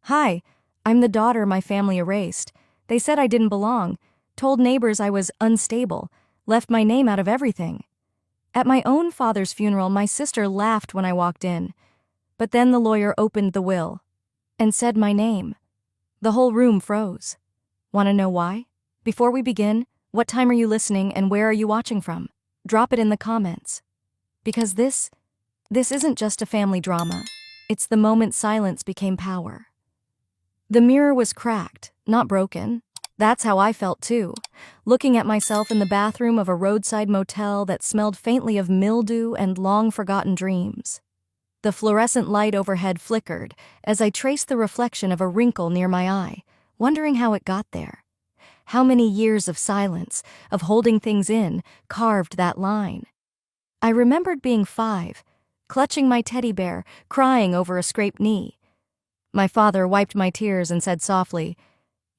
Hi, I'm the daughter my family erased. They said I didn't belong, told neighbors I was unstable, left my name out of everything. At my own father's funeral, my sister laughed when I walked in. But then the lawyer opened the will and said my name. The whole room froze. Want to know why? Before we begin, what time are you listening and where are you watching from? Drop it in the comments. Because this isn't just a family drama. It's the moment silence became power. The mirror was cracked, not broken. That's how I felt too, looking at myself in the bathroom of a roadside motel that smelled faintly of mildew and long-forgotten dreams. The fluorescent light overhead flickered as I traced the reflection of a wrinkle near my eye, wondering how it got there. How many years of silence, of holding things in, carved that line? I remembered being 5, clutching my teddy bear, crying over a scraped knee. My father wiped my tears and said softly,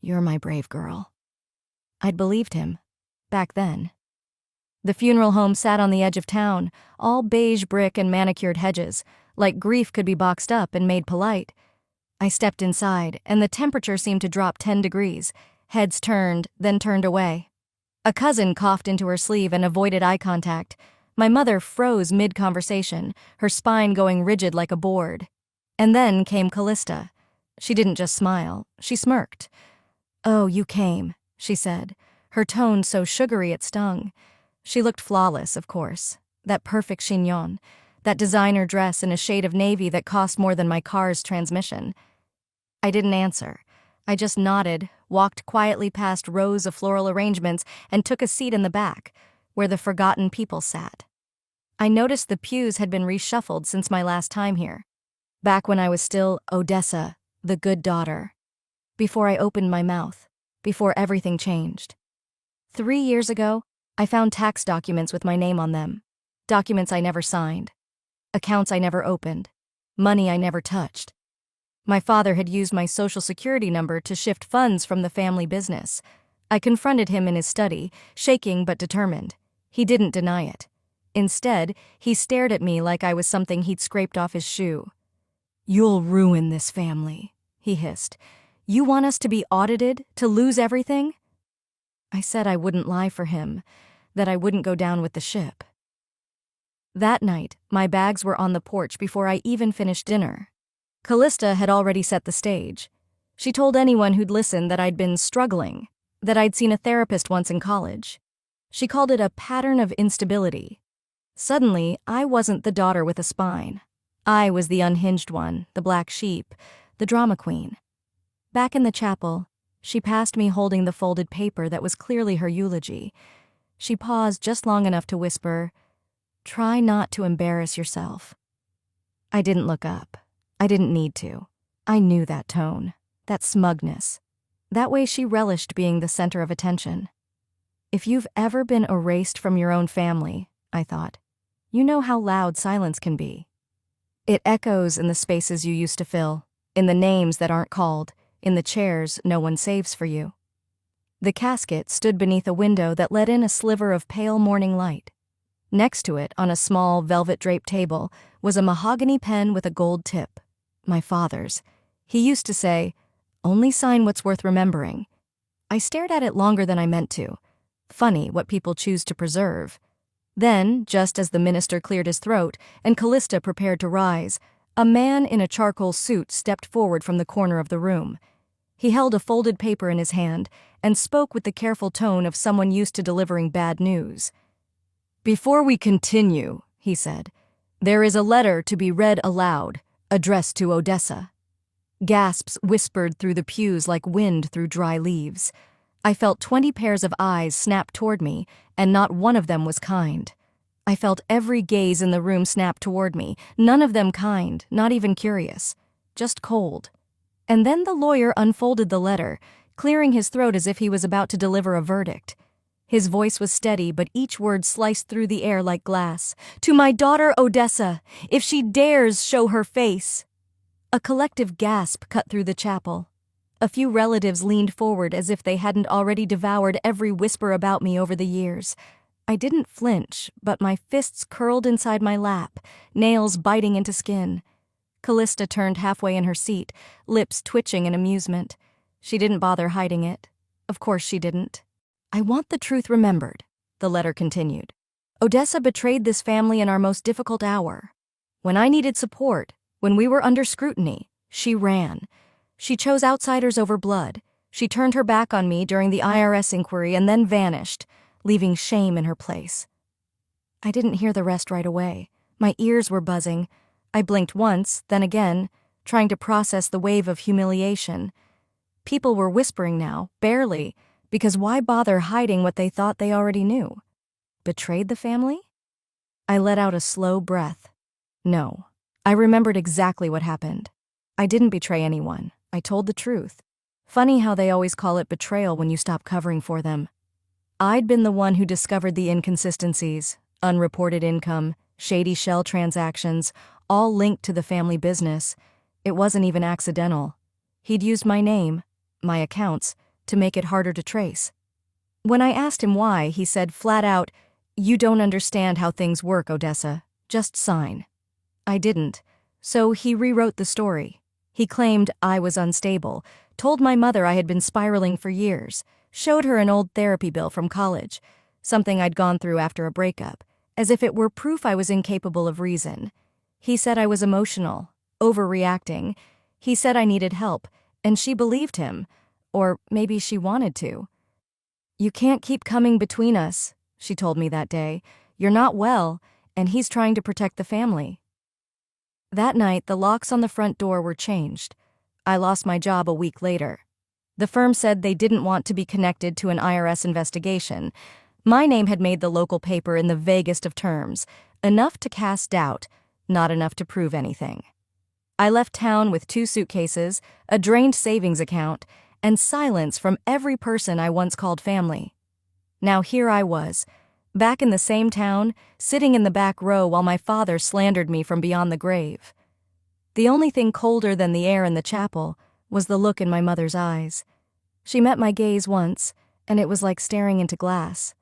"You're my brave girl." I'd believed him, back then. The funeral home sat on the edge of town, all beige brick and manicured hedges, like grief could be boxed up and made polite. I stepped inside, and the temperature seemed to drop 10 degrees. Heads turned, then turned away. A cousin coughed into her sleeve and avoided eye contact. My mother froze mid-conversation, her spine going rigid like a board. And then came Callista. She didn't just smile, she smirked. "Oh, you came," she said, her tone so sugary it stung. She looked flawless, of course. That perfect chignon, that designer dress in a shade of navy that cost more than my car's transmission. I didn't answer. I just nodded, walked quietly past rows of floral arrangements, and took a seat in the back, where the forgotten people sat. I noticed the pews had been reshuffled since my last time here. Back when I was still Odessa, the good daughter. Before I opened my mouth. Before everything changed. 3 years ago, I found tax documents with my name on them. Documents I never signed. Accounts I never opened. Money I never touched. My father had used my social security number to shift funds from the family business. I confronted him in his study, shaking but determined. He didn't deny it. Instead, he stared at me like I was something he'd scraped off his shoe. "You'll ruin this family," he hissed. "You want us to be audited, to lose everything?" I said I wouldn't lie for him, that I wouldn't go down with the ship. That night, my bags were on the porch before I even finished dinner. Callista had already set the stage. She told anyone who'd listen that I'd been struggling, that I'd seen a therapist once in college. She called it a pattern of instability. Suddenly, I wasn't the daughter with a spine. I was the unhinged one, the black sheep, the drama queen. Back in the chapel, she passed me holding the folded paper that was clearly her eulogy. She paused just long enough to whisper, "Try not to embarrass yourself." I didn't look up. I didn't need to. I knew that tone, that smugness. That way she relished being the center of attention. If you've ever been erased from your own family, I thought, you know how loud silence can be. It echoes in the spaces you used to fill, in the names that aren't called, in the chairs no one saves for you. The casket stood beneath a window that let in a sliver of pale morning light. Next to it, on a small velvet-draped table, was a mahogany pen with a gold tip. My father's. He used to say, "Only sign what's worth remembering." I stared at it longer than I meant to. Funny what people choose to preserve. Then, just as the minister cleared his throat and Callista prepared to rise, a man in a charcoal suit stepped forward from the corner of the room. He held a folded paper in his hand and spoke with the careful tone of someone used to delivering bad news. "Before we continue," he said, "there is a letter to be read aloud, addressed to Odessa." Gasps whispered through the pews like wind through dry leaves. I felt 20 pairs of eyes snap toward me, and not one of them was kind. I felt every gaze in the room snap toward me, none of them kind, not even curious, just cold. And then the lawyer unfolded the letter, clearing his throat as if he was about to deliver a verdict. His voice was steady, but each word sliced through the air like glass. "To my daughter Odessa, if she dares show her face." A collective gasp cut through the chapel. A few relatives leaned forward as if they hadn't already devoured every whisper about me over the years. I didn't flinch, but my fists curled inside my lap, nails biting into skin. Callista turned halfway in her seat, lips twitching in amusement. She didn't bother hiding it. Of course she didn't. I want the truth remembered, the letter continued. Odessa betrayed this family in our most difficult hour. When I needed support, when we were under scrutiny, she ran. She chose outsiders over blood. She turned her back on me during the IRS inquiry and then vanished, leaving shame in her place. I didn't hear the rest right away. My ears were buzzing. I blinked once, then again, trying to process the wave of humiliation. People were whispering now, barely, because why bother hiding what they thought they already knew? Betrayed the family? I let out a slow breath. No. I remembered exactly what happened. I didn't betray anyone. I told the truth. Funny how they always call it betrayal when you stop covering for them. I'd been the one who discovered the inconsistencies, unreported income, shady shell transactions, all linked to the family business. It wasn't even accidental. He'd used my name, my accounts, to make it harder to trace. When I asked him why, he said flat out, "You don't understand how things work, Odessa. Just sign." I didn't, so he rewrote the story. He claimed I was unstable, told my mother I had been spiraling for years, showed her an old therapy bill from college, something I'd gone through after a breakup, as if it were proof I was incapable of reason. He said I was emotional, overreacting. He said I needed help, and she believed him. Or maybe she wanted to. "You can't keep coming between us," she told me that day. "You're not well, and he's trying to protect the family." That night, the locks on the front door were changed. I lost my job a week later. The firm said they didn't want to be connected to an IRS investigation. My name had made the local paper in the vaguest of terms, enough to cast doubt, not enough to prove anything. I left town with 2 suitcases, a drained savings account, and silence from every person I once called family. Now here I was, back in the same town, sitting in the back row while my father slandered me from beyond the grave. The only thing colder than the air in the chapel was the look in my mother's eyes. She met my gaze once, and it was like staring into glass.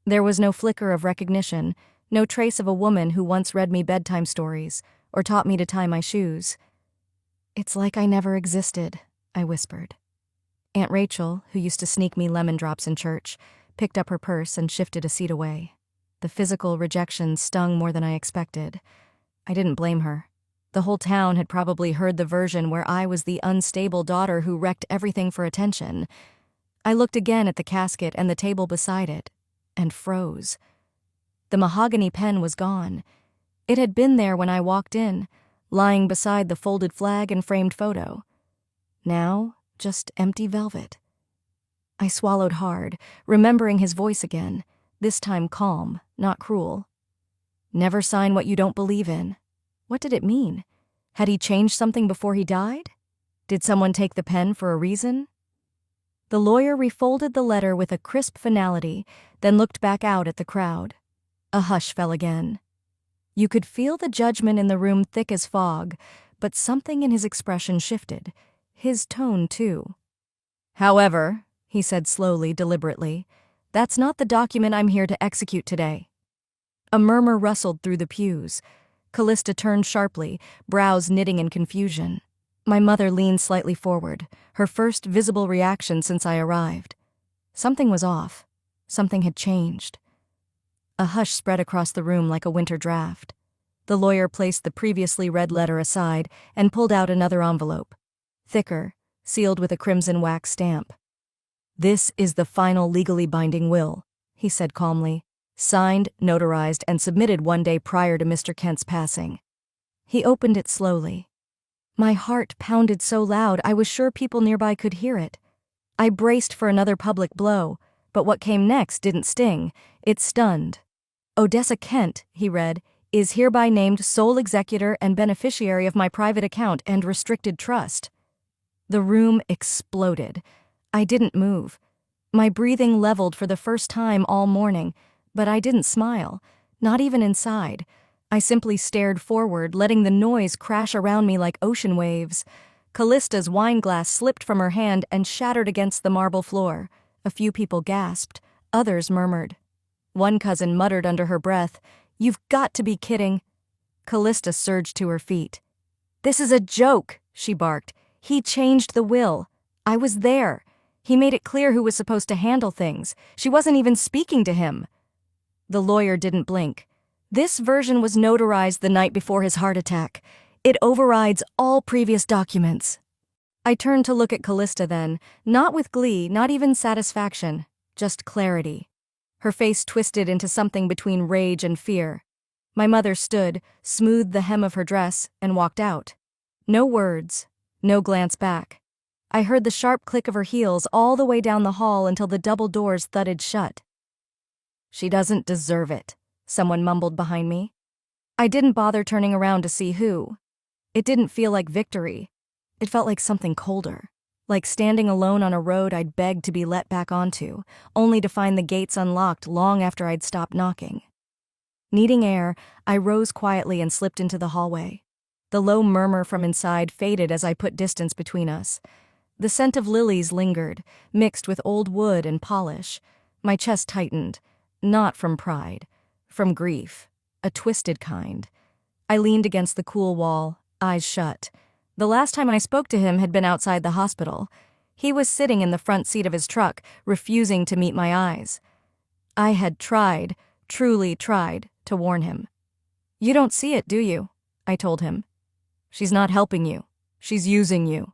There was no flicker of recognition, no trace of a woman who once read me bedtime stories or taught me to tie my shoes. "It's like I never existed," I whispered. Aunt Rachel, who used to sneak me lemon drops in church, picked up her purse and shifted a seat away. The physical rejection stung more than I expected. I didn't blame her. The whole town had probably heard the version where I was the unstable daughter who wrecked everything for attention. I looked again at the casket and the table beside it, and froze. The mahogany pen was gone. It had been there when I walked in, lying beside the folded flag and framed photo. Now, just empty velvet. I swallowed hard, remembering his voice again, this time calm, not cruel. "Never sign what you don't believe in." What did it mean? Had he changed something before he died? Did someone take the pen for a reason? The lawyer refolded the letter with a crisp finality, then looked back out at the crowd. A hush fell again. You could feel the judgment in the room thick as fog, but something in his expression shifted. His tone, too. "However," he said slowly, deliberately, "that's not the document I'm here to execute today." A murmur rustled through the pews. Callista turned sharply, brows knitting in confusion. My mother leaned slightly forward, her first visible reaction since I arrived. Something was off. Something had changed. A hush spread across the room like a winter draft. The lawyer placed the previously read letter aside and pulled out another envelope. Thicker, sealed with a crimson wax stamp. "This is the final legally binding will," he said calmly. "Signed, notarized, and submitted one day prior to Mr. Kent's passing." He opened it slowly. My heart pounded so loud I was sure people nearby could hear it. I braced for another public blow, but what came next didn't sting. It stunned. "Odessa Kent," he read, "is hereby named sole executor and beneficiary of my private account and restricted trust." The room exploded. I didn't move. My breathing leveled for the first time all morning, but I didn't smile, not even inside. I simply stared forward, letting the noise crash around me like ocean waves. Callista's wine glass slipped from her hand and shattered against the marble floor. A few people gasped. Others murmured. One cousin muttered under her breath, "You've got to be kidding." Callista surged to her feet. "This is a joke," she barked. "He changed the will. I was there. He made it clear who was supposed to handle things. She wasn't even speaking to him." The lawyer didn't blink. "This version was notarized the night before his heart attack. It overrides all previous documents." I turned to look at Callista then, not with glee, not even satisfaction, just clarity. Her face twisted into something between rage and fear. My mother stood, smoothed the hem of her dress, and walked out. No words, no glance back. I heard the sharp click of her heels all the way down the hall until the double doors thudded shut. "She doesn't deserve it," someone mumbled behind me. I didn't bother turning around to see who. It didn't feel like victory. It felt like something colder, like standing alone on a road I'd begged to be let back onto, only to find the gates unlocked long after I'd stopped knocking. Needing air, I rose quietly and slipped into the hallway. The low murmur from inside faded as I put distance between us. The scent of lilies lingered, mixed with old wood and polish. My chest tightened, not from pride, from grief, a twisted kind. I leaned against the cool wall, eyes shut. The last time I spoke to him had been outside the hospital. He was sitting in the front seat of his truck, refusing to meet my eyes. I had tried, truly tried, to warn him. "You don't see it, do you?" I told him. "She's not helping you. She's using you."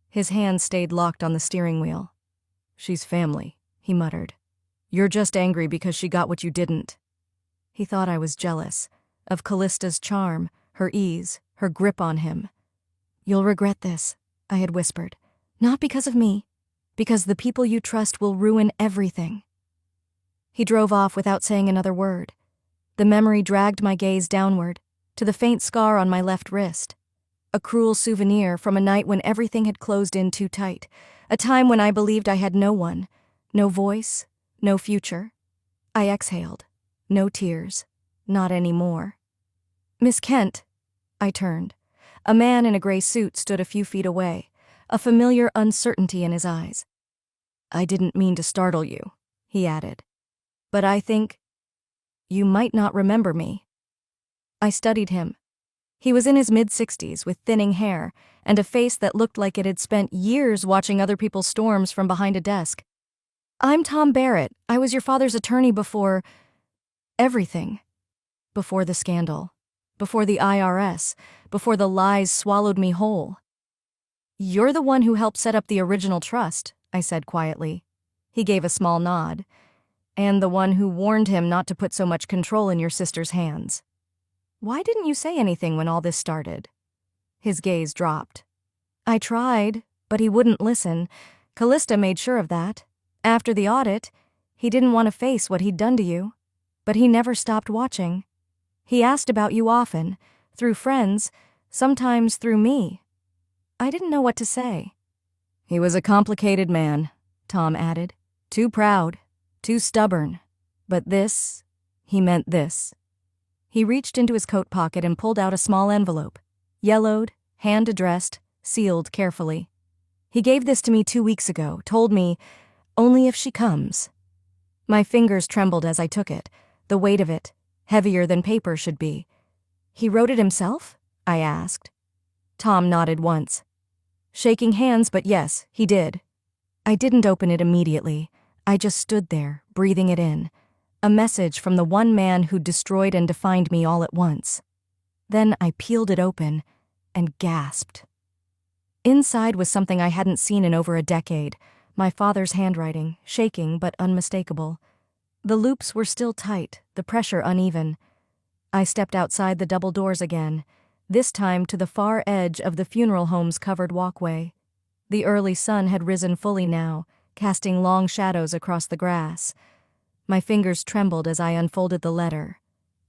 His hand stayed locked on the steering wheel. "She's family," he muttered. "You're just angry because she got what you didn't." He thought I was jealous, of Callista's charm, her ease, her grip on him. "You'll regret this," I had whispered. "Not because of me, because the people you trust will ruin everything." He drove off without saying another word. The memory dragged my gaze downward, to the faint scar on my left wrist. A cruel souvenir from a night when everything had closed in too tight, a time when I believed I had no one, no voice, no future. I exhaled. No tears. Not anymore. "Miss Kent." I turned. A man in a gray suit stood a few feet away, a familiar uncertainty in his eyes. "I didn't mean to startle you," he added. "But I think you might not remember me." I studied him. He was in his mid-60s with thinning hair and a face that looked like it had spent years watching other people's storms from behind a desk. "I'm Tom Barrett. I was your father's attorney before everything. Before the scandal. Before the IRS. Before the lies swallowed me whole." "You're the one who helped set up the original trust," I said quietly. He gave a small nod. "And the one who warned him not to put so much control in your sister's hands. Why didn't you say anything when all this started?" His gaze dropped. "I tried, but he wouldn't listen. Callista made sure of that. After the audit, he didn't want to face what he'd done to you. But he never stopped watching. He asked about you often, through friends, sometimes through me." I didn't know what to say. "He was a complicated man," Tom added. "Too proud, too stubborn. But this, he meant this." He reached into his coat pocket and pulled out a small envelope. Yellowed, hand-addressed, sealed carefully. "He gave this to me 2 weeks ago, told me, only if she comes." My fingers trembled as I took it, the weight of it, heavier than paper should be. "He wrote it himself?" I asked. Tom nodded once. Shaking hands, but yes, he did. I didn't open it immediately. I just stood there, breathing it in. A message from the one man who destroyed and defined me all at once. Then I peeled it open and gasped. Inside was something I hadn't seen in over a decade, my father's handwriting, shaking but unmistakable. The loops were still tight, the pressure uneven. I stepped outside the double doors again, this time to the far edge of the funeral home's covered walkway. The early sun had risen fully now, casting long shadows across the grass. My fingers trembled as I unfolded the letter.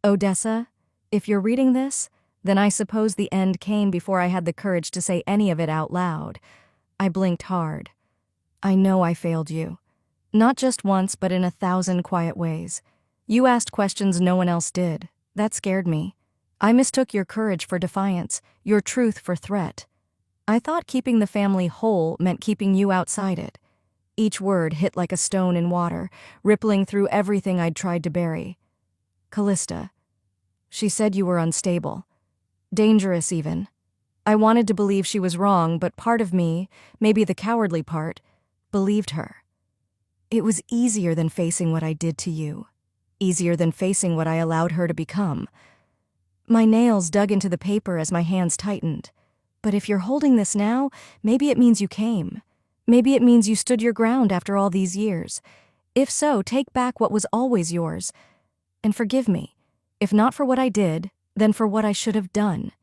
"Odessa, if you're reading this, then I suppose the end came before I had the courage to say any of it out loud." I blinked hard. "I know I failed you. Not just once, but in 1,000 quiet ways. You asked questions no one else did. That scared me. I mistook your courage for defiance, your truth for threat. I thought keeping the family whole meant keeping you outside it." Each word hit like a stone in water, rippling through everything I'd tried to bury. "Callista. She said you were unstable. Dangerous even. I wanted to believe she was wrong, but part of me, maybe the cowardly part, believed her. It was easier than facing what I did to you. Easier than facing what I allowed her to become. My nails dug into the paper as my hands tightened. But if you're holding this now, maybe it means you came. Maybe it means you stood your ground after all these years. If so, take back what was always yours. And forgive me. If not for what I did, then for what I should have done.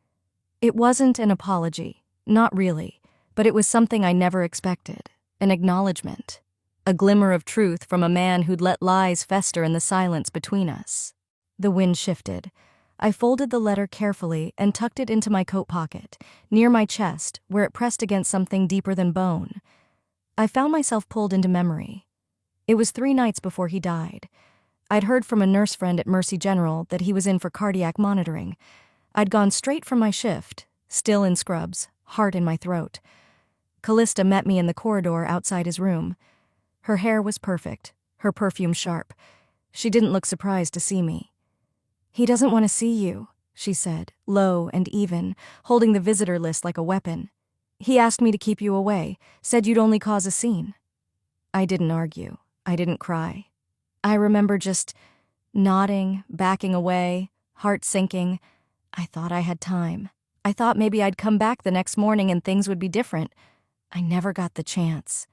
It wasn't an apology. Not really. But it was something I never expected. An acknowledgement. A glimmer of truth from a man who'd let lies fester in the silence between us. The wind shifted. I folded the letter carefully and tucked it into my coat pocket, near my chest, where it pressed against something deeper than bone. I found myself pulled into memory. It was 3 nights before he died. I'd heard from a nurse friend at Mercy General that he was in for cardiac monitoring. I'd gone straight from my shift, still in scrubs, heart in my throat. Callista met me in the corridor outside his room. Her hair was perfect, her perfume sharp. She didn't look surprised to see me. "He doesn't want to see you," she said, low and even, holding the visitor list like a weapon. "He asked me to keep you away, said you'd only cause a scene." I didn't argue. I didn't cry. I remember just nodding, backing away, heart sinking. I thought I had time. I thought maybe I'd come back the next morning and things would be different. I never got the chance.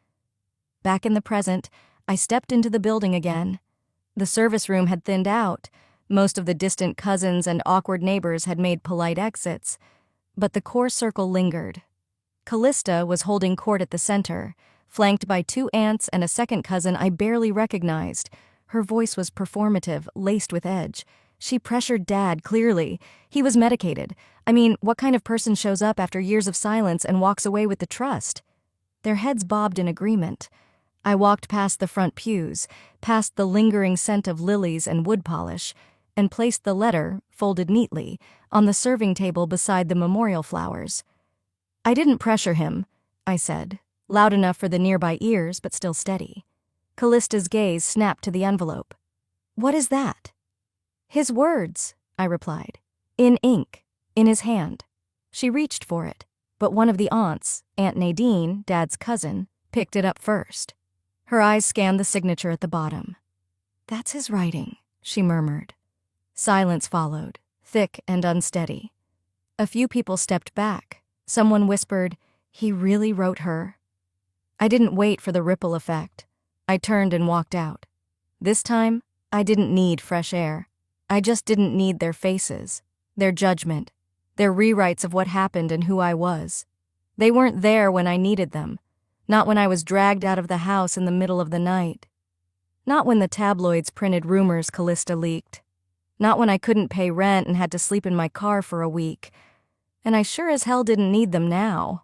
Back in the present, I stepped into the building again. The service room had thinned out. Most of the distant cousins and awkward neighbors had made polite exits. But the core circle lingered. Callista was holding court at the center, flanked by 2 aunts and a second cousin I barely recognized. Her voice was performative, laced with edge. She pressured Dad, clearly. He was medicated. I mean, what kind of person shows up after years of silence and walks away with the trust? Their heads bobbed in agreement. I walked past the front pews, past the lingering scent of lilies and wood polish, and placed the letter, folded neatly, on the serving table beside the memorial flowers. "I didn't pressure him," I said, loud enough for the nearby ears but still steady. Callista's gaze snapped to the envelope. "What is that?" "His words," I replied, in ink, in his hand. She reached for it, but one of the aunts, Aunt Nadine, Dad's cousin, picked it up first. Her eyes scanned the signature at the bottom. "That's his writing," she murmured. Silence followed, thick and unsteady. A few people stepped back. Someone whispered, "He really wrote her." I didn't wait for the ripple effect. I turned and walked out. This time, I didn't need fresh air. I just didn't need their faces, their judgment, their rewrites of what happened and who I was. They weren't there when I needed them. Not when I was dragged out of the house in the middle of the night. Not when the tabloids printed rumors Callista leaked. Not when I couldn't pay rent and had to sleep in my car for a week. And I sure as hell didn't need them now.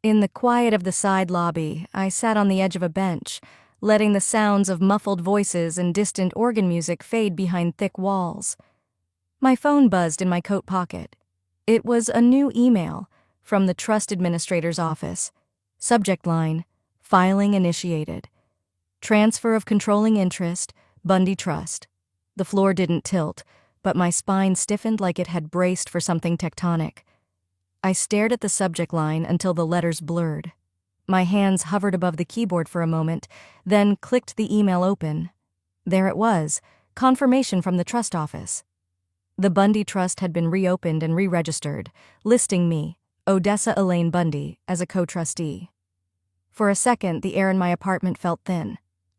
In the quiet of the side lobby, I sat on the edge of a bench, letting the sounds of muffled voices and distant organ music fade behind thick walls. My phone buzzed in my coat pocket. It was a new email from the trust administrator's office. Subject line, filing initiated. Transfer of controlling interest, Bundy Trust. The floor didn't tilt, but my spine stiffened like it had braced for something tectonic. I stared at the subject line until the letters blurred. My hands hovered above the keyboard for a moment, then clicked the email open. There it was, confirmation from the trust office. The Bundy Trust had been reopened and re-registered, listing me, Odessa Elaine Bundy, as a co-trustee. For a second, the air in my apartment felt thin.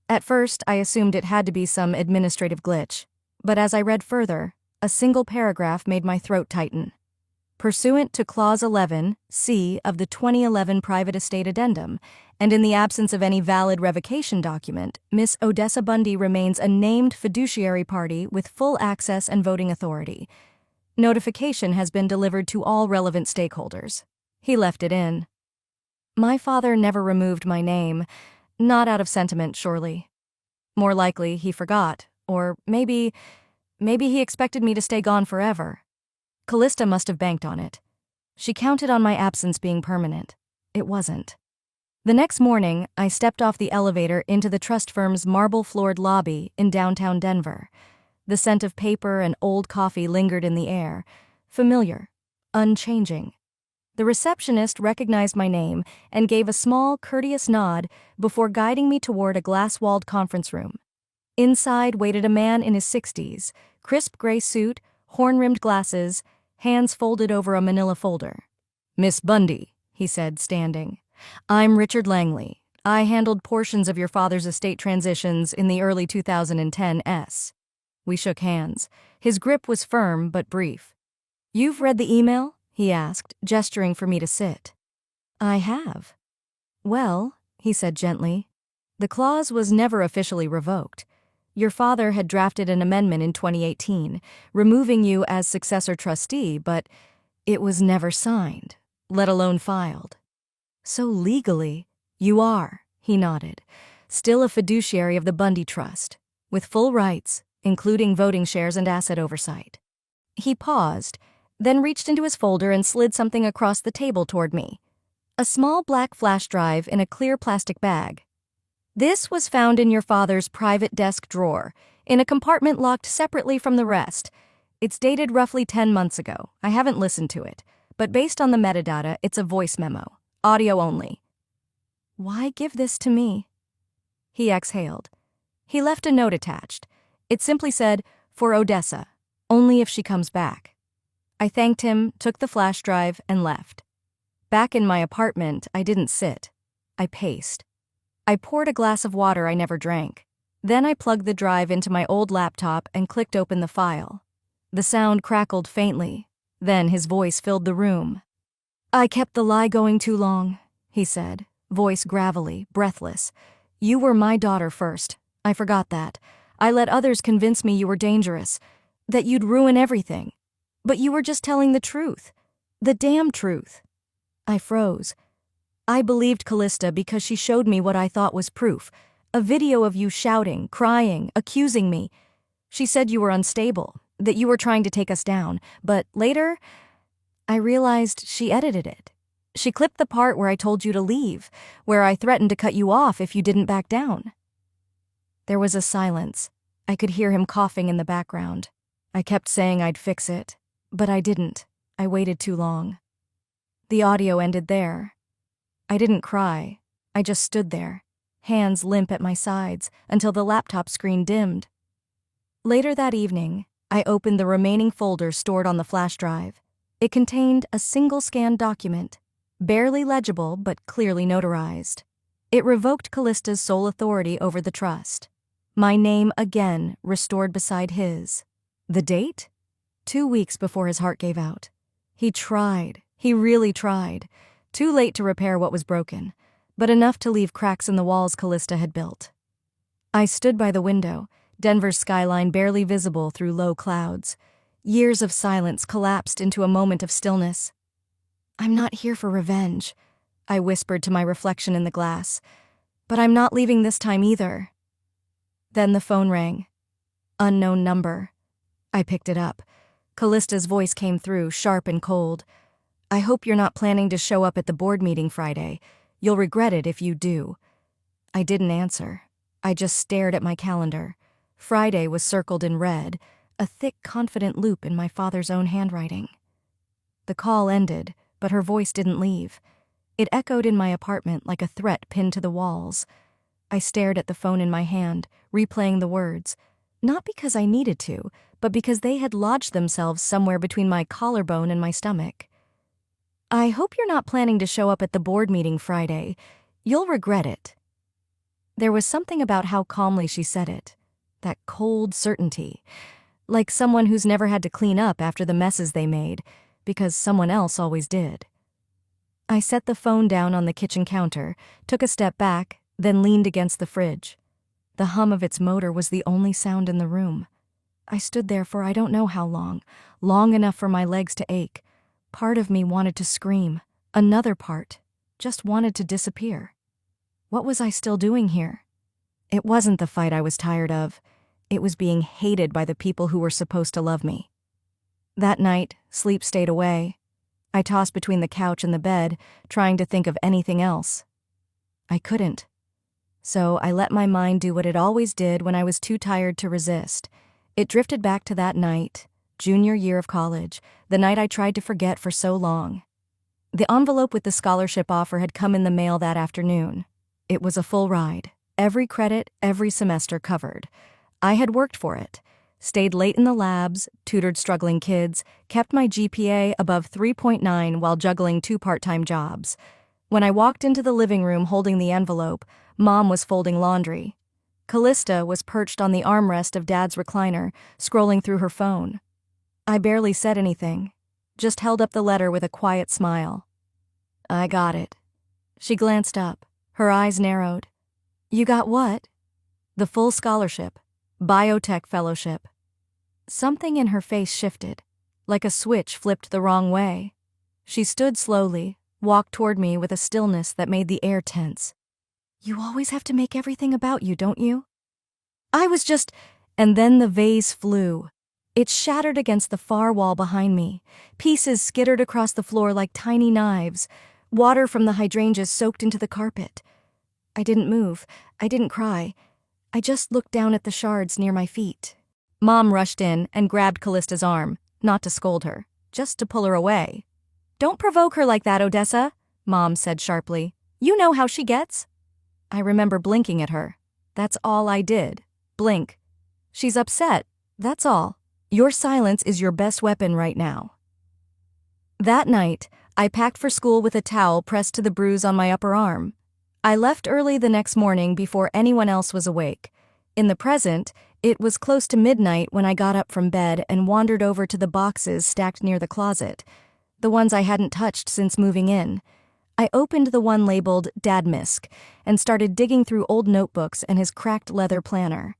At first, I assumed it had to be some administrative glitch, but as I read further, a single paragraph made my throat tighten. Pursuant to Clause 11, C of the 2011 Private Estate Addendum, and in the absence of any valid revocation document, Miss Odessa Bundy remains a named fiduciary party with full access and voting authority. Notification has been delivered to all relevant stakeholders. He left it in. My father never removed my name, not out of sentiment, surely. More likely, he forgot, or maybe he expected me to stay gone forever. Callista must have banked on it. She counted on my absence being permanent. It wasn't. The next morning, I stepped off the elevator into the trust firm's marble-floored lobby in downtown Denver. The scent of paper and old coffee lingered in the air. Familiar. unchanging. The receptionist recognized my name and gave a small, courteous nod before guiding me toward a glass-walled conference room. Inside waited a man in his 60s, crisp gray suit, horn-rimmed glasses, hands folded over a manila folder. "Miss Bundy," he said, standing. "I'm Richard Langley. I handled portions of your father's estate transitions in the early 2010s. We shook hands. His grip was firm but brief. "You've read the email?" he asked, gesturing for me to sit. "I have." "Well," he said gently, "the clause was never officially revoked. Your father had drafted an amendment in 2018, removing you as successor trustee, but it was never signed, let alone filed. So legally, you are," he nodded, "still a fiduciary of the Bundy Trust, with full rights, including voting shares and asset oversight." He paused, then reached into his folder and slid something across the table toward me. A small black flash drive in a clear plastic bag. "This was found in your father's private desk drawer, in a compartment locked separately from the rest. It's dated roughly 10 months ago. I haven't listened to it, but based on the metadata, it's a voice memo, audio only." "Why give this to me?" He exhaled. He left a note attached. It simply said, "For Odessa, only if she comes back." I thanked him, took the flash drive, and left. Back in my apartment, I didn't sit. I paced. I poured a glass of water I never drank. Then I plugged the drive into my old laptop and clicked open the file. The sound crackled faintly. Then his voice filled the room. "I kept the lie going too long," he said, voice gravelly, breathless. "You were my daughter first. I forgot that. I let others convince me you were dangerous, that you'd ruin everything. But you were just telling the truth. The damn truth." I froze. I believed Callista because she showed me what I thought was proof. A video of you shouting, crying, accusing me. She said you were unstable, that you were trying to take us down. But later, I realized she edited it. She clipped the part where I told you to leave, where I threatened to cut you off if you didn't back down. There was a silence. I could hear him coughing in the background. I kept saying I'd fix it, but I didn't. I waited too long. The audio ended there. I didn't cry. I just stood there, hands limp at my sides, until the laptop screen dimmed. Later that evening, I opened the remaining folder stored on the flash drive. It contained a single scanned document, barely legible but clearly notarized. It revoked Callista's sole authority over the trust. My name again restored beside his. The date? 2 weeks before his heart gave out. He tried. He really tried. Too late to repair what was broken, but enough to leave cracks in the walls Callista had built. I stood by the window, Denver's skyline barely visible through low clouds. Years of silence collapsed into a moment of stillness. "I'm not here for revenge," I whispered to my reflection in the glass. "But I'm not leaving this time either." Then the phone rang. Unknown number. I picked it up. Callista's voice came through, sharp and cold. "I hope you're not planning to show up at the board meeting Friday. You'll regret it if you do." I didn't answer. I just stared at my calendar. Friday was circled in red, a thick, confident loop in my father's own handwriting. The call ended, but her voice didn't leave. It echoed in my apartment like a threat pinned to the walls. I stared at the phone in my hand, replaying the words, not because I needed to, but because they had lodged themselves somewhere between my collarbone and my stomach. "I hope you're not planning to show up at the board meeting Friday. You'll regret it." There was something about how calmly she said it, that cold certainty, like someone who's never had to clean up after the messes they made, because someone else always did. I set the phone down on the kitchen counter, took a step back, then leaned against the fridge. The hum of its motor was the only sound in the room. I stood there for I don't know how long enough for my legs to ache. Part of me wanted to scream. Another part just wanted to disappear. What was I still doing here? It wasn't the fight I was tired of. It was being hated by the people who were supposed to love me. That night, sleep stayed away. I tossed between the couch and the bed, trying to think of anything else. I couldn't. So I let my mind do what it always did when I was too tired to resist. It drifted back to that night, junior year of college, the night I tried to forget for so long. The envelope with the scholarship offer had come in the mail that afternoon. It was a full ride. Every credit, every semester covered. I had worked for it. Stayed late in the labs, tutored struggling kids, kept my GPA above 3.9 while juggling 2 part-time jobs. When I walked into the living room holding the envelope, Mom was folding laundry. Callista was perched on the armrest of Dad's recliner, scrolling through her phone. I barely said anything, just held up the letter with a quiet smile. I got it. She glanced up, her eyes narrowed. You got what? The full scholarship, biotech fellowship. Something in her face shifted, like a switch flipped the wrong way. She stood slowly, walked toward me with a stillness that made the air tense. You always have to make everything about you, don't you? And then the vase flew. It shattered against the far wall behind me. Pieces skittered across the floor like tiny knives. Water from the hydrangeas soaked into the carpet. I didn't move. I didn't cry. I just looked down at the shards near my feet. Mom rushed in and grabbed Callista's arm, not to scold her, just to pull her away. Don't provoke her like that, Odessa, Mom said sharply. You know how she gets. I remember blinking at her. That's all I did. Blink. She's upset. That's all. Your silence is your best weapon right now. That night, I packed for school with a towel pressed to the bruise on my upper arm. I left early the next morning before anyone else was awake. In the present, it was close to midnight when I got up from bed and wandered over to the boxes stacked near the closet, the ones I hadn't touched since moving in. I opened the one labeled Dad Misk and started digging through old notebooks and his cracked leather planner.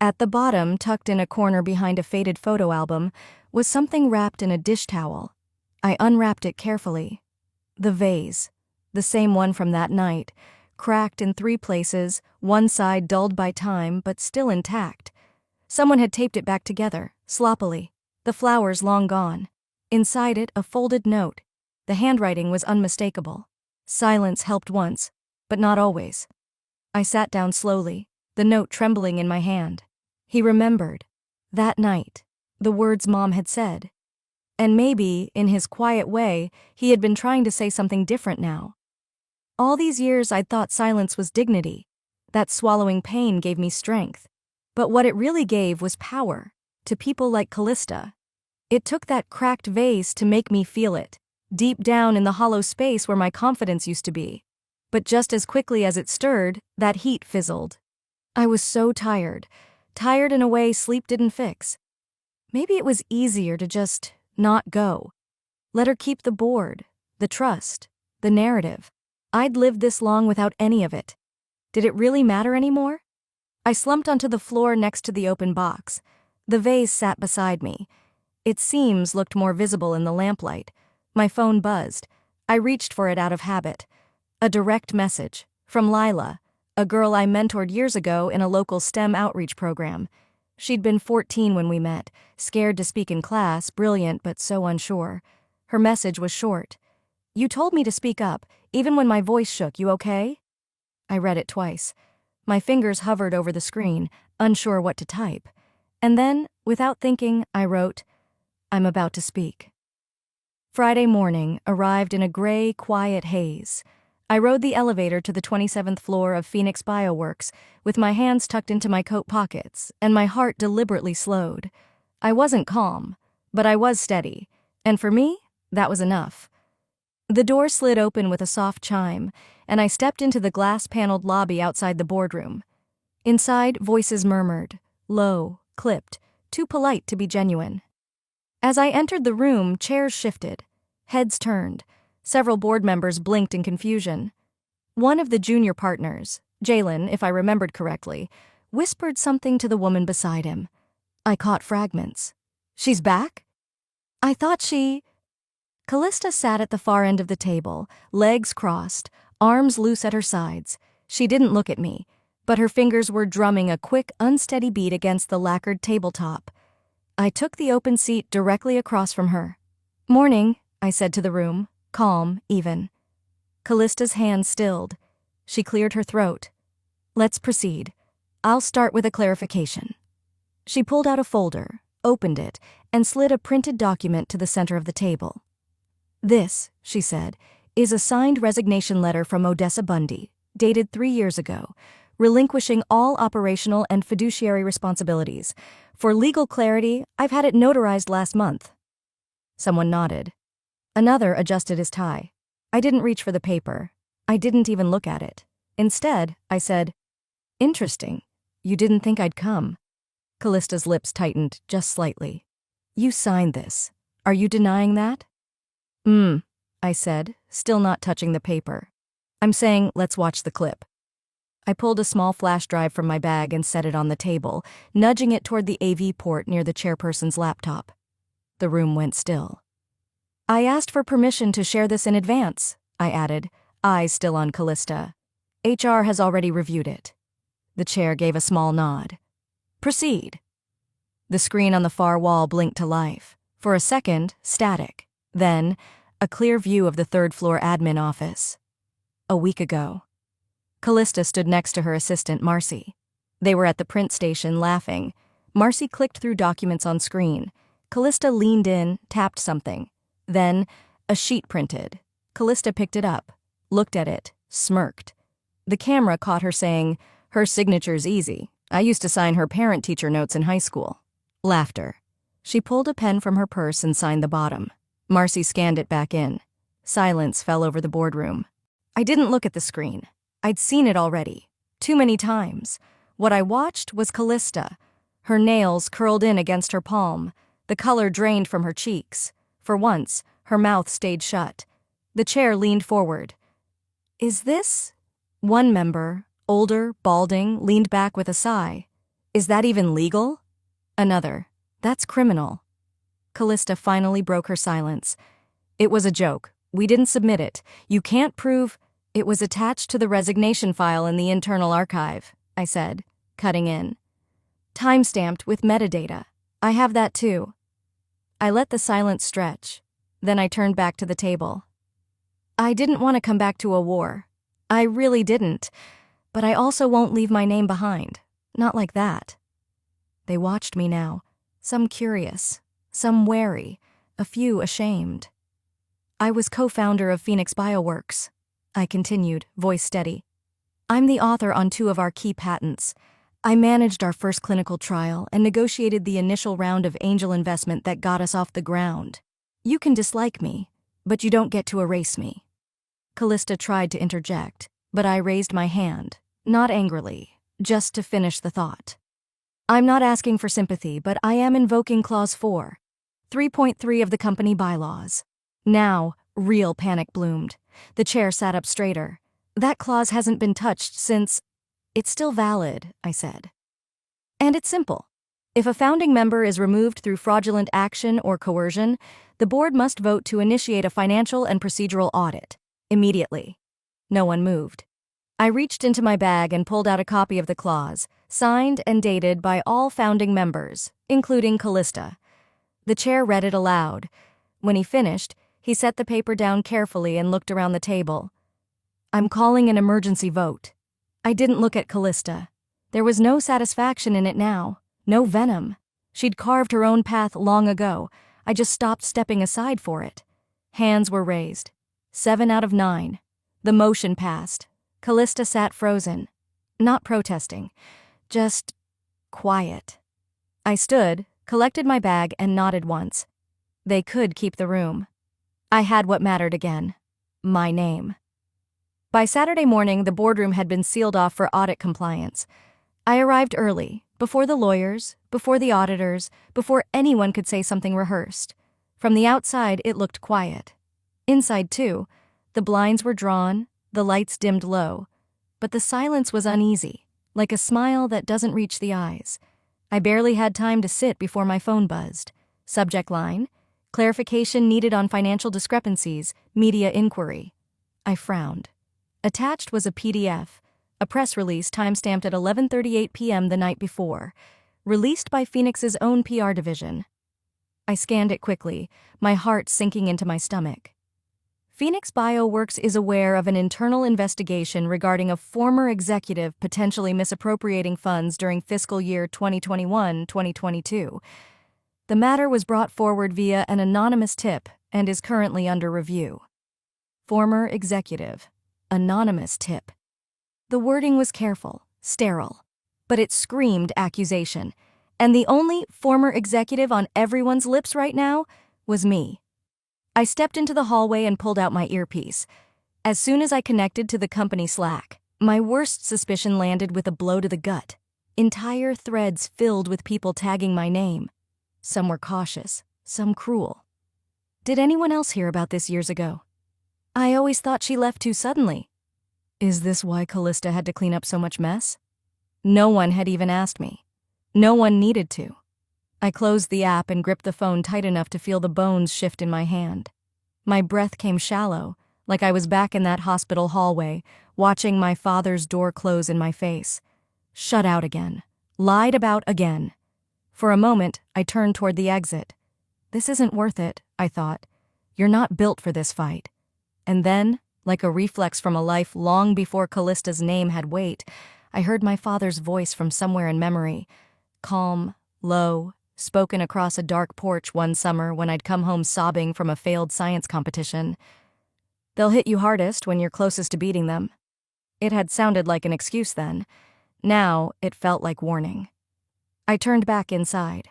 At the bottom, tucked in a corner behind a faded photo album, was something wrapped in a dish towel. I unwrapped it carefully. The vase, the same one from that night, cracked in 3 places, one side dulled by time but still intact. Someone had taped it back together, sloppily, the flowers long gone. Inside it, a folded note. The handwriting was unmistakable. Silence helped once, but not always. I sat down slowly, the note trembling in my hand. He remembered. That night, the words Mom had said. And maybe, in his quiet way, he had been trying to say something different now. All these years I'd thought silence was dignity, that swallowing pain gave me strength. But what it really gave was power, to people like Callista. It took that cracked vase to make me feel it, deep down in the hollow space where my confidence used to be. But just as quickly as it stirred, that heat fizzled. I was so tired in a way sleep didn't fix. Maybe it was easier to just not go. Let her keep the board, the trust, the narrative. I'd lived this long without any of it. Did it really matter anymore? I slumped onto the floor next to the open box. The vase sat beside me. Its seams looked more visible in the lamplight. My phone buzzed. I reached for it out of habit. A direct message, from Lila, a girl I mentored years ago in a local STEM outreach program. She'd been 14 when we met, scared to speak in class, brilliant but so unsure. Her message was short. You told me to speak up, even when my voice shook. You okay? I read it twice. My fingers hovered over the screen, unsure what to type. And then, without thinking, I wrote, I'm about to speak. Friday morning arrived in a gray, quiet haze. I rode the elevator to the 27th floor of Phoenix Bioworks, with my hands tucked into my coat pockets, and my heart deliberately slowed. I wasn't calm, but I was steady, and for me, that was enough. The door slid open with a soft chime, and I stepped into the glass-paneled lobby outside the boardroom. Inside, voices murmured, low, clipped, too polite to be genuine. As I entered the room, chairs shifted. Heads turned. Several board members blinked in confusion. One of the junior partners, Jalen, if I remembered correctly, whispered something to the woman beside him. I caught fragments. She's back? I thought she... Callista sat at the far end of the table, legs crossed, arms loose at her sides. She didn't look at me, but her fingers were drumming a quick, unsteady beat against the lacquered tabletop. I took the open seat directly across from her. Morning, I said to the room, calm, even. Callista's hand stilled. She cleared her throat. Let's proceed. I'll start with a clarification. She pulled out a folder, opened it, and slid a printed document to the center of the table. "This," she said, "is a signed resignation letter from Odessa Bundy, dated 3 years ago, relinquishing all operational and fiduciary responsibilities. For legal clarity, I've had it notarized last month." Someone nodded. Another adjusted his tie. I didn't reach for the paper. I didn't even look at it. Instead, I said, "Interesting. You didn't think I'd come." Callista's lips tightened just slightly. "You signed this. Are you denying that?" I said, still not touching the paper. "I'm saying let's watch the clip." I pulled a small flash drive from my bag and set it on the table, nudging it toward the AV port near the chairperson's laptop. The room went still. "I asked for permission to share this in advance," I added, eyes still on Callista. "HR has already reviewed it." The chair gave a small nod. "Proceed." The screen on the far wall blinked to life. For a second, static. Then, a clear view of the third-floor admin office. A week ago. Callista stood next to her assistant, Marcy. They were at the print station, laughing. Marcy clicked through documents on screen. Callista leaned in, tapped something. Then, a sheet printed. Callista picked it up, looked at it, smirked. The camera caught her saying, "Her signature's easy. I used to sign her parent-teacher notes in high school." Laughter. She pulled a pen from her purse and signed the bottom. Marcy scanned it back in. Silence fell over the boardroom. I didn't look at the screen. I'd seen it already. Too many times. What I watched was Callista. Her nails curled in against her palm. The color drained from her cheeks. For once, her mouth stayed shut. The chair leaned forward. "Is this?" One member, older, balding, leaned back with a sigh. "Is that even legal?" Another. "That's criminal." Callista finally broke her silence. "It was a joke. We didn't submit it. You can't prove—" "It was attached to the resignation file in the internal archive," I said, cutting in. "Timestamped with metadata. I have that too." I let the silence stretch. Then I turned back to the table. I didn't want to come back to a war. I really didn't. But I also won't leave my name behind. Not like that. They watched me now. Some curious, some wary, a few ashamed. "I was co-founder of Phoenix Bioworks," I continued, voice steady. "I'm the author on 2 of our key patents. I managed our first clinical trial and negotiated the initial round of angel investment that got us off the ground. You can dislike me, but you don't get to erase me." Callista tried to interject, but I raised my hand, not angrily, just to finish the thought. "I'm not asking for sympathy, but I am invoking Clause 4, 3.3 of the company bylaws." Now, real panic bloomed. The chair sat up straighter. "That clause hasn't been touched since—" "It's still valid," I said. "And it's simple. If a founding member is removed through fraudulent action or coercion, the board must vote to initiate a financial and procedural audit. Immediately." No one moved. I reached into my bag and pulled out a copy of the clause, signed and dated by all founding members, including Callista. The chair read it aloud. When he finished, he set the paper down carefully and looked around the table. "I'm calling an emergency vote." I didn't look at Callista. There was no satisfaction in it now, no venom. She'd carved her own path long ago. I just stopped stepping aside for it. Hands were raised. 7 out of 9. The motion passed. Callista sat frozen. Not protesting. Just quiet. I stood, collected my bag, and nodded once. They could keep the room. I had what mattered again. My name. By Saturday morning, the boardroom had been sealed off for audit compliance. I arrived early, before the lawyers, before the auditors, before anyone could say something rehearsed. From the outside, it looked quiet. Inside, too, the blinds were drawn, the lights dimmed low, but the silence was uneasy, like a smile that doesn't reach the eyes. I barely had time to sit before my phone buzzed. Subject line: clarification needed on financial discrepancies, media inquiry. I frowned. Attached was a PDF, a press release timestamped at 11:38 p.m. the night before, released by Phoenix's own PR division. I scanned it quickly, my heart sinking into my stomach. Phoenix Bioworks is aware of an internal investigation regarding a former executive potentially misappropriating funds during fiscal year 2021-2022. The matter was brought forward via an anonymous tip and is currently under review. Former executive. Anonymous tip. The wording was careful, sterile, but it screamed accusation, and the only former executive on everyone's lips right now was me. I stepped into the hallway and pulled out my earpiece. As soon as I connected to the company Slack, my worst suspicion landed with a blow to the gut. Entire threads filled with people tagging my name. Some were cautious, some cruel. Did anyone else hear about this years ago? I always thought she left too suddenly. Is this why Callista had to clean up so much mess? No one had even asked me. No one needed to. I closed the app and gripped the phone tight enough to feel the bones shift in my hand. My breath came shallow, like I was back in that hospital hallway, watching my father's door close in my face. Shut out again. Lied about again. For a moment, I turned toward the exit. This isn't worth it, I thought. You're not built for this fight. And then, like a reflex from a life long before Callista's name had weight, I heard my father's voice from somewhere in memory. Calm, low, spoken across a dark porch one summer when I'd come home sobbing from a failed science competition. They'll hit you hardest when you're closest to beating them. It had sounded like an excuse then. Now, it felt like warning. I turned back inside.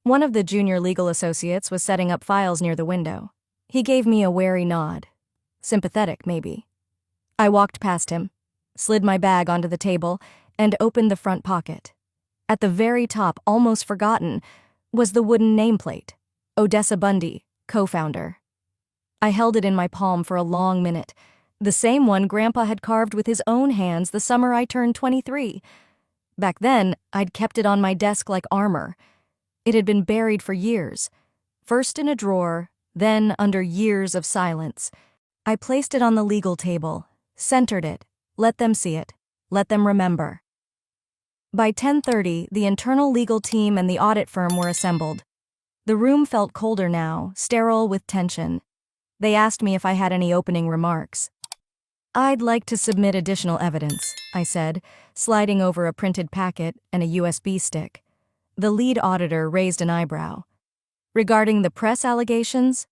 One of the junior legal associates was setting up files near the window. He gave me a wary nod. Sympathetic, maybe. I walked past him, slid my bag onto the table, and opened the front pocket. At the very top, almost forgotten, was the wooden nameplate, Odessa Bundy, co-founder. I held it in my palm for a long minute, the same one Grandpa had carved with his own hands the summer I turned 23. Back then, I'd kept it on my desk like armor. It had been buried for years, first in a drawer, then under years of silence. I placed it on the legal table, centered it, let them see it, let them remember. By 10:30, the internal legal team and the audit firm were assembled. The room felt colder now, sterile with tension. They asked me if I had any opening remarks. I'd like to submit additional evidence, I said, sliding over a printed packet and a USB stick. The lead auditor raised an eyebrow. Regarding the press allegations?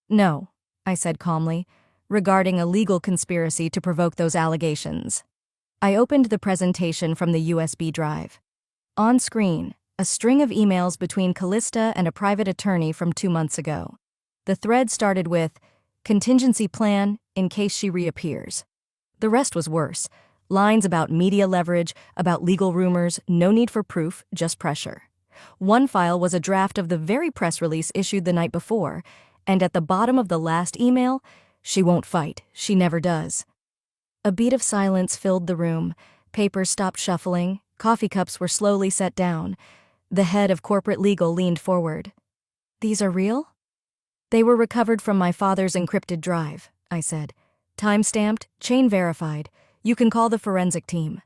No, I said calmly, regarding a legal conspiracy to provoke those allegations. I opened the presentation from the USB drive. On screen, a string of emails between Callista and a private attorney from 2 months ago. The thread started with, "Contingency plan in case she reappears." The rest was worse. Lines about media leverage, about legal rumors, no need for proof, just pressure. One file was a draft of the very press release issued the night before, and at the bottom of the last email, "She won't fight, she never does." A beat of silence filled the room. Papers stopped shuffling, coffee cups were slowly set down. The head of corporate legal leaned forward. "These are real?" "They were recovered from my father's encrypted drive," I said. "Time-stamped, chain-verified. You can call the forensic team."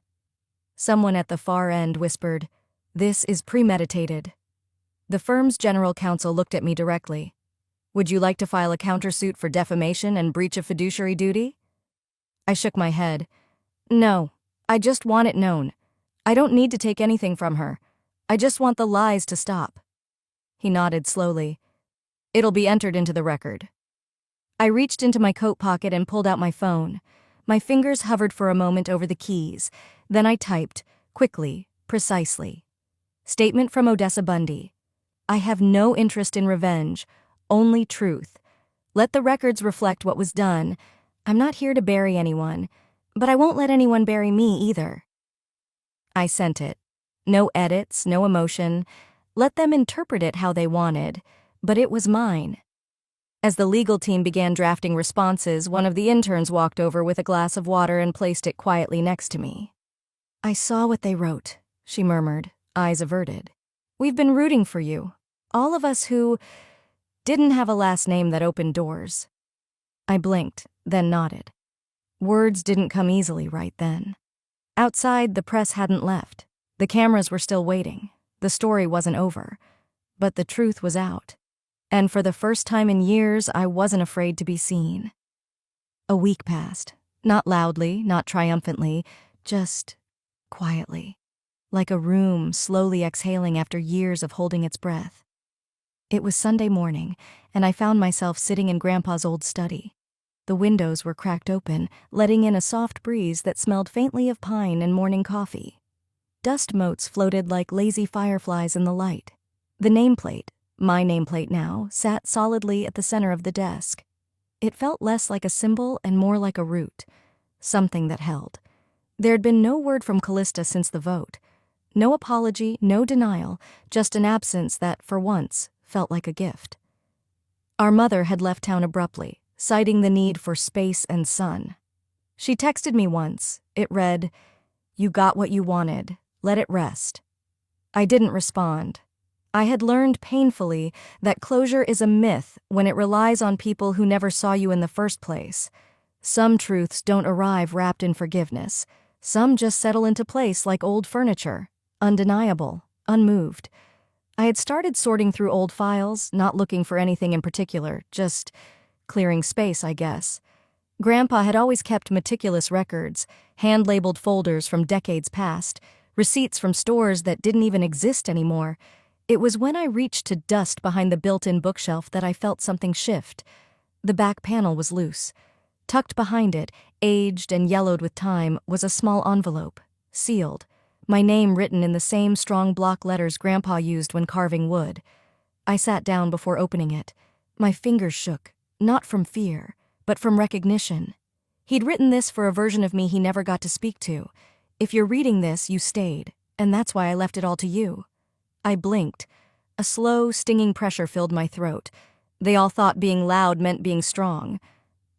Someone at the far end whispered, "This is premeditated." The firm's general counsel looked at me directly. "Would you like to file a countersuit for defamation and breach of fiduciary duty?" I shook my head. "No, I just want it known. I don't need to take anything from her. I just want the lies to stop." He nodded slowly. "It'll be entered into the record." I reached into my coat pocket and pulled out my phone. My fingers hovered for a moment over the keys. Then I typed, quickly, precisely. Statement from Odessa Bundy. "I have no interest in revenge, only truth. Let the records reflect what was done. I'm not here to bury anyone, but I won't let anyone bury me either." I sent it. No edits, no emotion. Let them interpret it how they wanted, but it was mine. As the legal team began drafting responses, one of the interns walked over with a glass of water and placed it quietly next to me. "I saw what they wrote," she murmured, eyes averted. "We've been rooting for you. All of us who didn't have a last name that opened doors." I blinked, then nodded. Words didn't come easily right then. Outside, the press hadn't left. The cameras were still waiting. The story wasn't over. But the truth was out. And for the first time in years, I wasn't afraid to be seen. A week passed. Not loudly, not triumphantly, just quietly. Like a room slowly exhaling after years of holding its breath. It was Sunday morning, and I found myself sitting in Grandpa's old study. The windows were cracked open, letting in a soft breeze that smelled faintly of pine and morning coffee. Dust motes floated like lazy fireflies in the light. The nameplate, my nameplate now, sat solidly at the center of the desk. It felt less like a symbol and more like a root, something that held. There had been no word from Callista since the vote. No apology, no denial, just an absence that, for once, felt like a gift. Our mother had left town abruptly, citing the need for space and sun. She texted me once. It read, "You got what you wanted. Let it rest." I didn't respond. I had learned painfully that closure is a myth when it relies on people who never saw you in the first place. Some truths don't arrive wrapped in forgiveness. Some just settle into place like old furniture, undeniable, unmoved. I had started sorting through old files, not looking for anything in particular, just clearing space, I guess. Grandpa had always kept meticulous records, hand-labeled folders from decades past, receipts from stores that didn't even exist anymore. It was when I reached to dust behind the built-in bookshelf that I felt something shift. The back panel was loose. Tucked behind it, aged and yellowed with time, was a small envelope, sealed, my name written in the same strong block letters Grandpa used when carving wood. I sat down before opening it. My fingers shook, not from fear, but from recognition. He'd written this for a version of me he never got to speak to. "If you're reading this, you stayed, and that's why I left it all to you." I blinked. A slow, stinging pressure filled my throat. They all thought being loud meant being strong.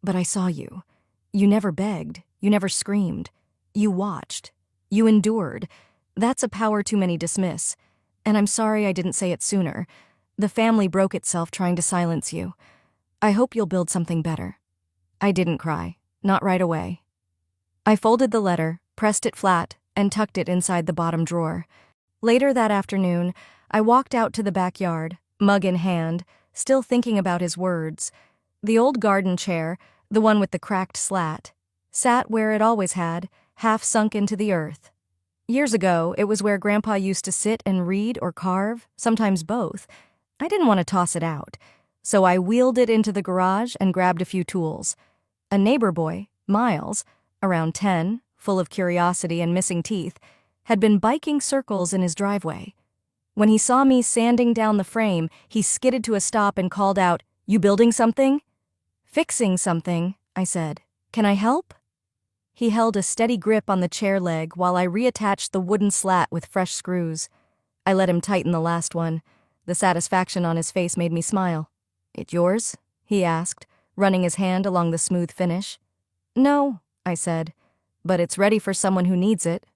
But I saw you. You never begged. You never screamed. You watched. You endured. That's a power too many dismiss. And I'm sorry I didn't say it sooner. The family broke itself trying to silence you. I hope you'll build something better. I didn't cry. Not right away. I folded the letter, pressed it flat, and tucked it inside the bottom drawer. Later that afternoon, I walked out to the backyard, mug in hand, still thinking about his words. The old garden chair, the one with the cracked slat, sat where it always had, half sunk into the earth. Years ago, it was where Grandpa used to sit and read or carve, sometimes both. I didn't want to toss it out, so I wheeled it into the garage and grabbed a few tools. A neighbor boy, Miles, around 10, full of curiosity and missing teeth, had been biking circles in his driveway. When he saw me sanding down the frame, he skidded to a stop and called out, "You building something?" "Fixing something," I said. "Can I help?" He held a steady grip on the chair leg while I reattached the wooden slat with fresh screws. I let him tighten the last one. The satisfaction on his face made me smile. "It yours?" he asked, running his hand along the smooth finish. "No," I said, "but it's ready for someone who needs it."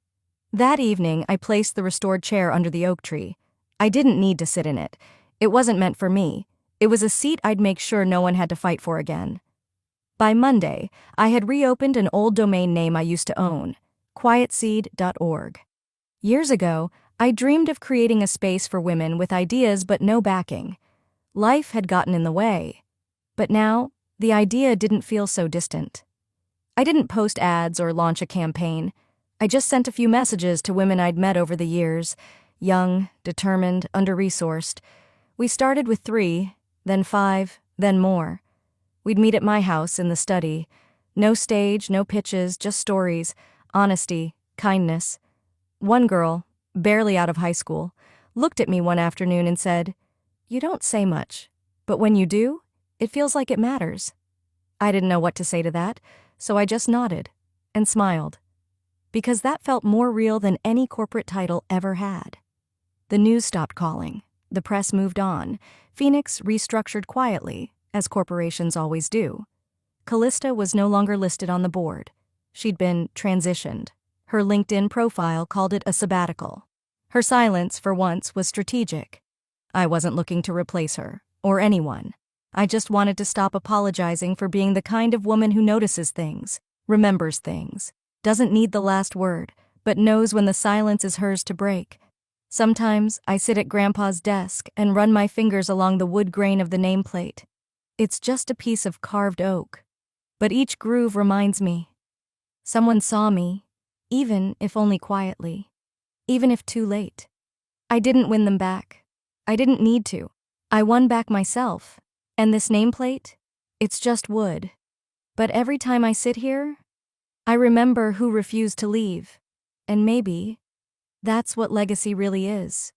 That evening, I placed the restored chair under the oak tree. I didn't need to sit in it. It wasn't meant for me. It was a seat I'd make sure no one had to fight for again. By Monday, I had reopened an old domain name I used to own, quietseed.org. Years ago, I dreamed of creating a space for women with ideas but no backing. Life had gotten in the way. But now, the idea didn't feel so distant. I didn't post ads or launch a campaign. I just sent a few messages to women I'd met over the years, young, determined, under-resourced. We started with 3, then 5, then more. We'd meet at my house in the study. No stage, no pitches, just stories, honesty, kindness. One girl, barely out of high school, looked at me one afternoon and said, "You don't say much, but when you do, it feels like it matters." I didn't know what to say to that, so I just nodded and smiled, because that felt more real than any corporate title ever had. The news stopped calling. The press moved on. Phoenix restructured quietly, as corporations always do. Callista was no longer listed on the board. She'd been transitioned. Her LinkedIn profile called it a sabbatical. Her silence, for once, was strategic. I wasn't looking to replace her, or anyone. I just wanted to stop apologizing for being the kind of woman who notices things, remembers things, doesn't need the last word, but knows when the silence is hers to break. Sometimes I sit at Grandpa's desk and run my fingers along the wood grain of the nameplate. It's just a piece of carved oak. But each groove reminds me. Someone saw me, even if only quietly, even if too late. I didn't win them back. I didn't need to. I won back myself. And this nameplate? It's just wood. But every time I sit here, I remember who refused to leave. And maybe that's what legacy really is.